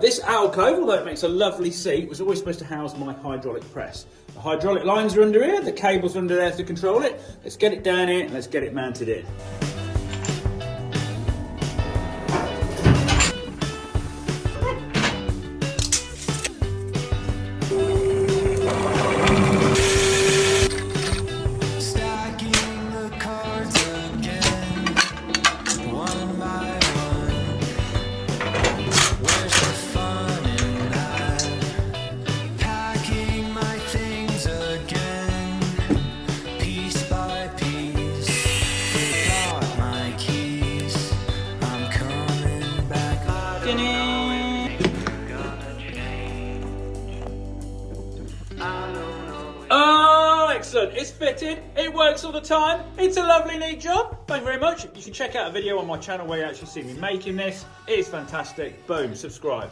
This alcove, although it makes a lovely seat, was always supposed to house my hydraulic press. The hydraulic lines are under here, the cables are under there to control it. Let's get it down here and let's get it mounted in. Oh, excellent. It's fitted. It works all the time. It's a lovely, neat job. Thank you very much. You can check out a video on my channel where you actually see me making this. It is fantastic. Boom, subscribe.